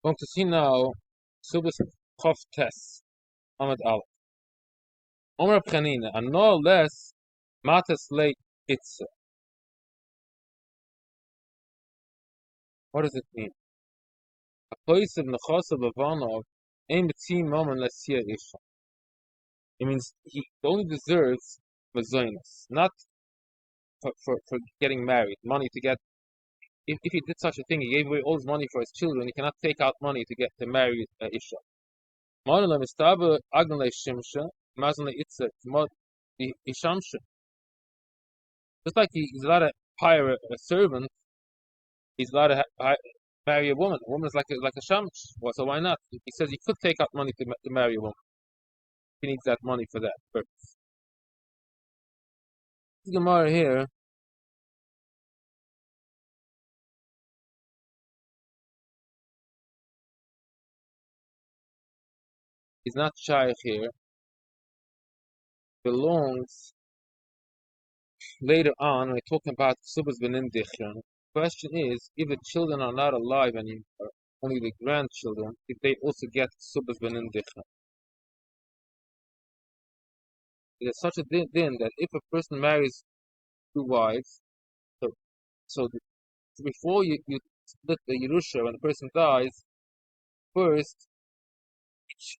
Going to see now Subis Chof Tes Ahmed Al. Omer Pchanina, and no less Matas Le Itza. What does it mean? A place of Nechasa Bavanov ain't between mom and Lesia Isha. It means he only deserves Mazoinus, not for getting married, money to get. If he did such a thing, he gave away all his money for his children. He cannot take out money to get to marry Isha. Manula Mistaba Agnale Shimsha, Mazane Itza, Mod Ishamsha. Just like he's allowed to hire a servant, he's allowed to marry a woman. A woman is like a shamish. Well, so why not? He says he could take out money to marry a woman. He needs that money for that purpose. This Gemara here is not shaykh here. Belongs later on when we're talking about subas benin dichron. The question is, if the children are not alive anymore, only the grandchildren, if they also get subas benin dichron. There's such a din that if a person marries two wives, so, so before you split the Yerusha, when the person dies, first each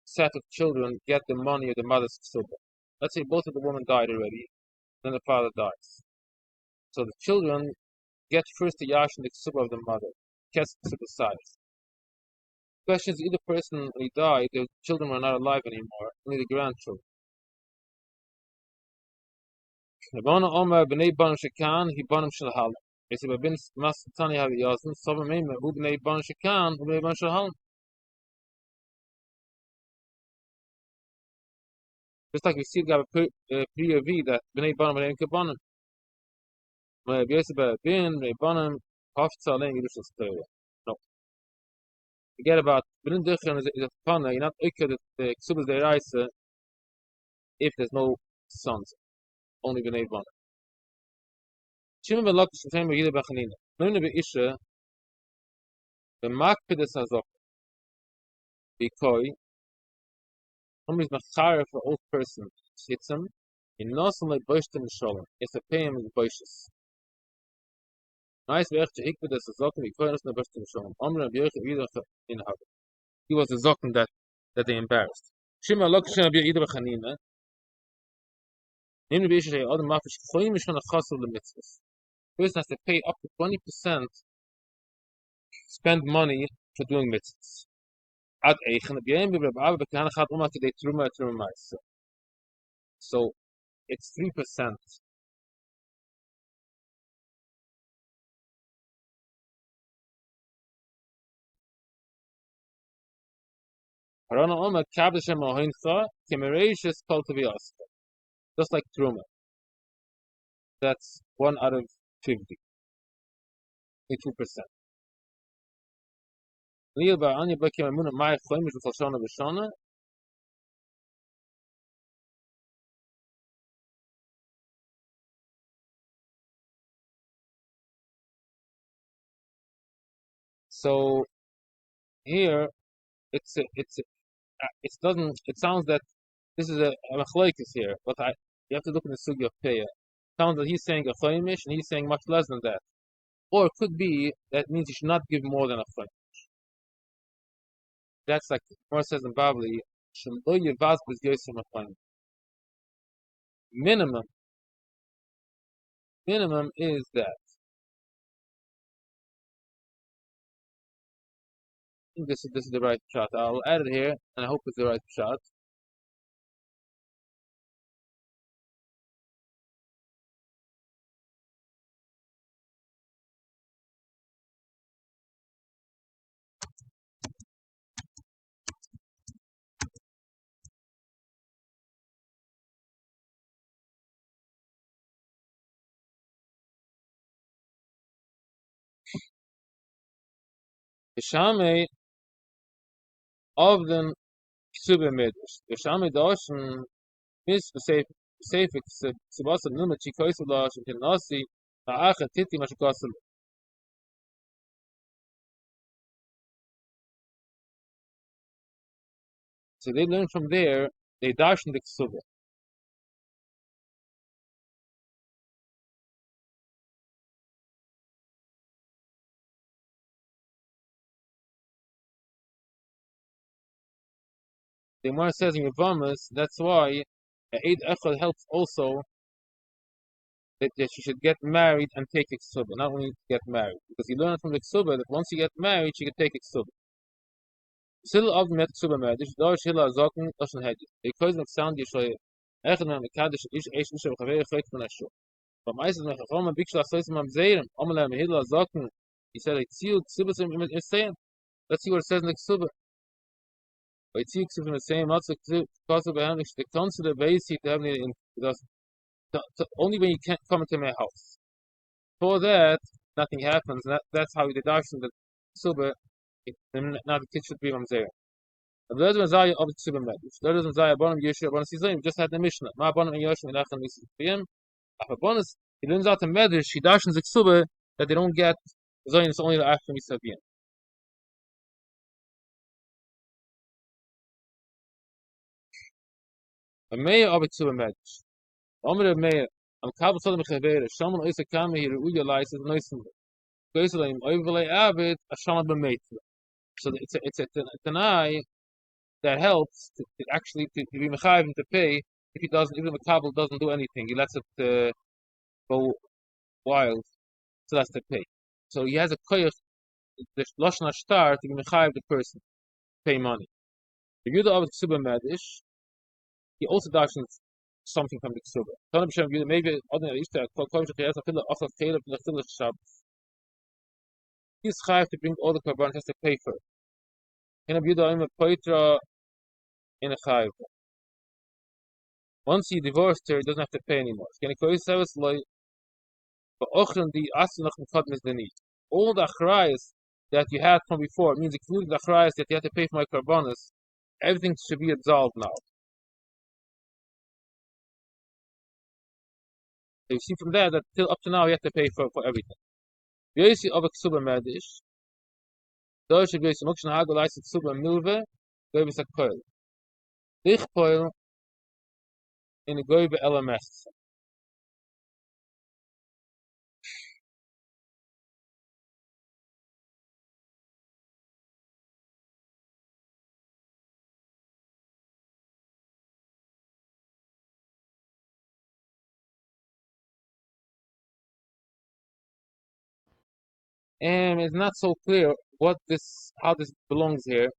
set of children get the money of the mother's ksuba. Let's say both of the women died already, then the father dies. So the children get first the yash and the ksuba of the mother, kes ksuba size. The question is, either person when he died, the children were not alive anymore, only the grandchildren. Rabbanan Omer b'nei banim shekan, hi banim shel halam. It's about bin mas tani have yasin, sober meimer, hu b'nei banim shekan, hu b'nei banim shel halam. Just like we see got a pre-V that b'nei banim b'nei kebanim. When Yosef bin b'nei banim hafza alein Yerusha Stera. No. Forget about b'nei dichron is a fana. You're not ikka the ksubas deiraisa if there's no sons, only b'nei banim. Shimon ben Lakish the same way Yida b'chanina. None b'isha b'makpides hazok b'koi. Somebody's machar for old person hits him. In nosan like boishtem shalom. If the pay him is boishes. Nice way to hikpides hazok b'koi nosan boishtem shalom. Amr b'yoch Yida in hag. He was the zokum that they embarrassed. Shimon Lakish Yida b'chanina. None b'isha shay adam mafish choyim mishon achasol l'mitzvahs. Person has to pay up to 20%, spend money for doing mitzvahs. Ad eichen b'yem b'rab'av b'kehana chad umah k'dei truma ma'isa. So it's 3%. Harana umah kabdeshem ohincha kemereishes kol teviyasa. Just like truma. That's 1 out of 50. 2%. Liyah ba'anya b'kem emunah ma'ay choymish v'chol shana v'shana. So here it sounds that this is a machlokes here, but you have to look in the sugi of Peah. Sounds that he's saying a choimish and he's saying much less than that. Or it could be that means you should not give more than a choimish. That's like the Gemara says in Babli, Shelo yevaz b'zyosim a choimish. Minimum is that. I think this is the right shot. I'll add it here, and I hope it's the right shot. Yeshame of the Ksube Midrash. Yeshame Doshin is the safe Subasa Numa Chikoisulash and Nasi Ha'acha Titi Mashikosul. So they learn from there, they darshan the kesubah. The Gemara says in Yavamas, that's why Eid Echad helps also that she should get married and take a kesubah, not only get married. Because you learn from the kesubah that once you get married, she can take a kesubah. Still of met kesubah marriage, dar shila zaken lashon hedge. Because of sound yeshoy, echad man mekadosh ish eish mishav chavei chayt man asho. But meistens when Chacham bikshla sois mam zeirem, amala mehila zaken, he said, "Tziu kesubah im saying." Let's see what it says in the kesubah. By Tziu kesubah im saying, not so kesubah behem the consider base to have in only when you can't come into my house. For that, nothing happens. That's how the darshan the kesubah. Not the kid should be mamzer. The other Zaya of the Kesubah Medrash. The other Zaya Bonam Yeshua Bonam Sizayim just had the Mishnah. Ma Bonam and Yoshim Elachan Nisayim. After bonus, he learns out the Medrash. He darshans the Kesubah that they don't get Zayin. It's only the after Nisayim. A mayor of the Kesubah Medrash. Omer Meir. Am Kabel Sodom Chavere. Shaman Oisa Kame he realizes Noisim. Goisalim Oivalei Abed a Shaman B'Meitla. So it's an eye that helps to actually to be mechayiv to pay if he doesn't, even if the kabel doesn't do anything, he lets it go wild, so that's to pay. So he has a koyach, the lashon ashtar to be mechayiv the person, pay money. The Yudah of the Kesubah Medish, he also dashes something from the Kesubah. Tana b'shem Yudah, maybe other than Ishtar, kol shechayas afila afal keilab l'chilach Shabbos. He's chayiv to bring all the korban, has to pay for it. In a Yudah, I'm a poitra in a chayiv. Once he divorced her, he doesn't have to pay anymore. All the achrayas that you had from before, means including the achrayas that you had to pay for my karbanas, everything should be absolved now. So you see from there that till up to now you have to pay for everything. Yosi of a kesubah medish, dosh yosi mokshan hagolais kesubah milve, goyves a koil. Dich koil in a goyve elames. And it's not so clear how this belongs here.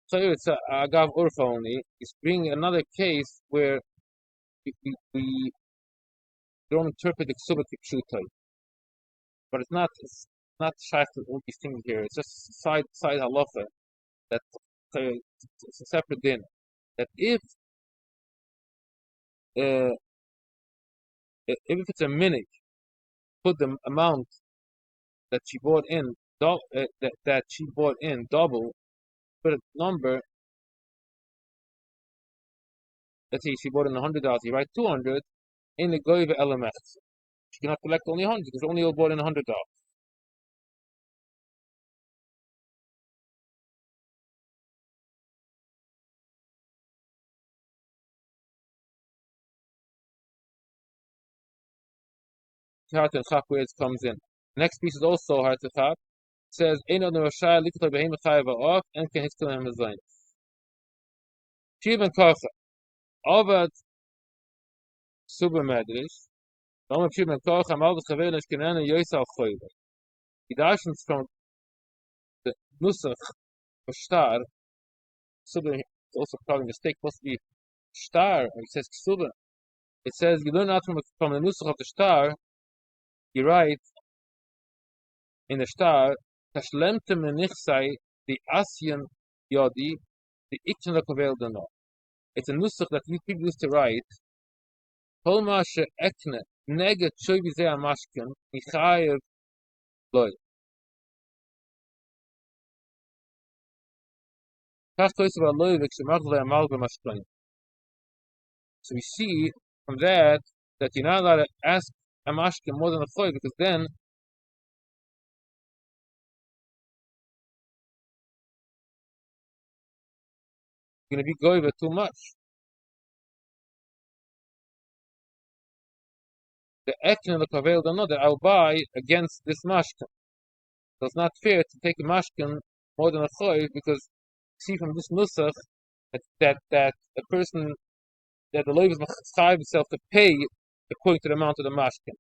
So it's Agav Urfa only. It's bringing another case where we don't interpret the Kesubah Kipshutai. But it's not shaykh to all these things here. It's just side halacha that it's a separate din. That uh, if it's a minute, put the amount that she bought in that she bought in double, put a number. Let's say she bought in $100. You write 200 in the goyve elements. She cannot collect only 100 because only bought in $100. Hard to chap where it comes in. Next piece is also hard to chap. It says, "Eino no rashai likutay behem chayav off and can hiskel hem zayin." Shivan kocha avad super medrish. Dom shivan kocha mal b'chavei neshkenana yoysa al choyve. He dashes from the nusach for star. Super is also probably a mistake. Supposed to be star. It says super. It says you learn out from the nusach of the star. You write in the star, Tashlemte menichsai the Asian Yodi, the Ikchen Lakoveldano. It's a nusach that we people used to write. Holmashe Ekne, Nege Chovize Amashkin, Michaev Loy. So we see from that you're not allowed to ask a mashkin more than a choy because then going to be goiva too much. The action of the kavel don't know that I'll buy against this mashkin. So it's not fair to take a mashkin more than a choiv because see from this nusach that a person that the loiv is chayiv himself to pay according to the amount of the mashkin.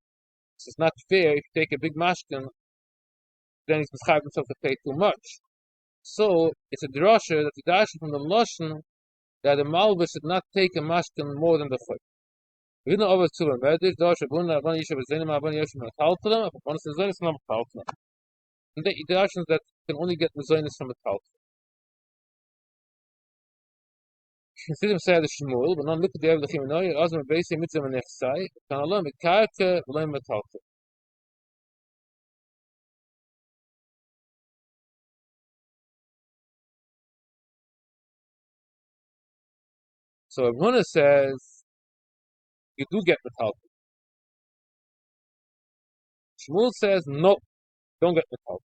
So it's not fair if you take a big mashkin, then he's chayiv himself to pay too much. So it's a drasha that the darshan from the lashon that the malva should not take a mashkin more than the choiv. We know over to him. Medish darsha bunna abani yishav zenim abani yishav metaltalim. If one says zenim, not metaltalim. And the darshans that can only get mezonis from metaltalim. Consider say the Shmuel, but not look at the Eved Chimenoy, Azam Beisi Mitzvah Nechsai, can Allah Mikarka V'lem Metalta. So Abuna says you do get Metalta. Shmuel says no, don't get Metalta.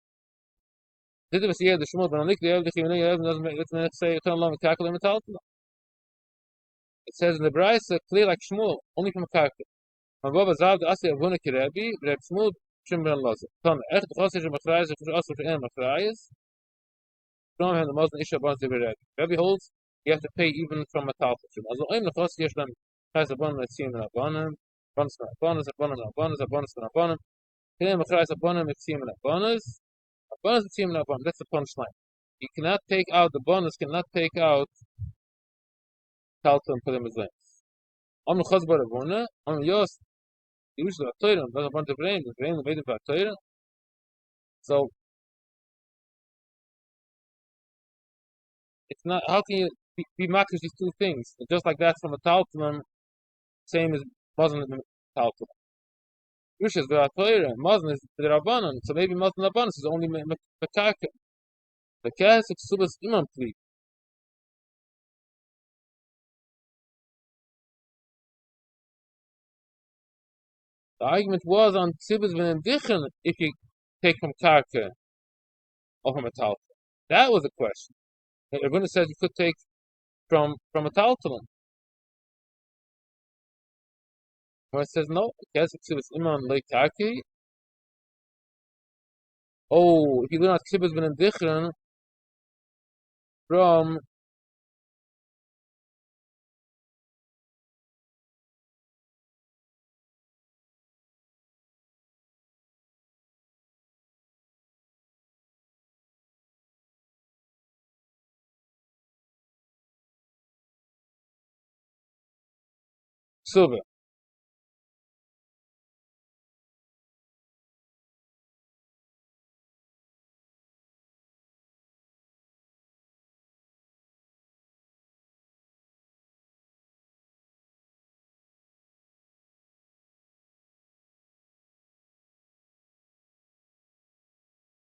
Did you see the Shmuel? But not look at the Eved Chimenoy, Azam Nechsai, can Allah Mikarka V'lem Metalta. It says in the Brayse clear like Shmuel, only from Karka. Maar Baba Zav the Asi Abuna Kirebi, Reb Shmuel Shim Ben Lazar. Tan echt Chosser Shim Achrayes, Chosser Shim Achrayes. From him the Muslim Isha Bans Debered. Rabbi holds you have to pay even from a talfashim. Also, I'm the first year then has a bonus let's see in a bonus, bonus, bonus, bonus, bonus, bonus, bonus. Him a bonus let's see in a bonus, let's see in a bonus. That's the punchline. You cannot take out the bonus, cannot take out talfashim and put them as length. I'm the chazbar of one. I'm just usually a toilet. There's a bunch of rain. The rain made it by toilet. So it's not. How can you be makish these two things? Just like that from a talfashim. Same as Muslim Talmud. Rishas v'atoira, Muslim is the Rabbanon, so maybe Muslim Rabbanon is only Mekaka. The Kesubos kesubos imam plea. The argument was on kesubos v'nendichen if you take from Karka or from a Talmud. That was the question. Everyone says you could take from a Talmud. Or it says no, Kesubos kesubos imam le Karki. Oh, if you learn kesubos v'nendichen from Suba.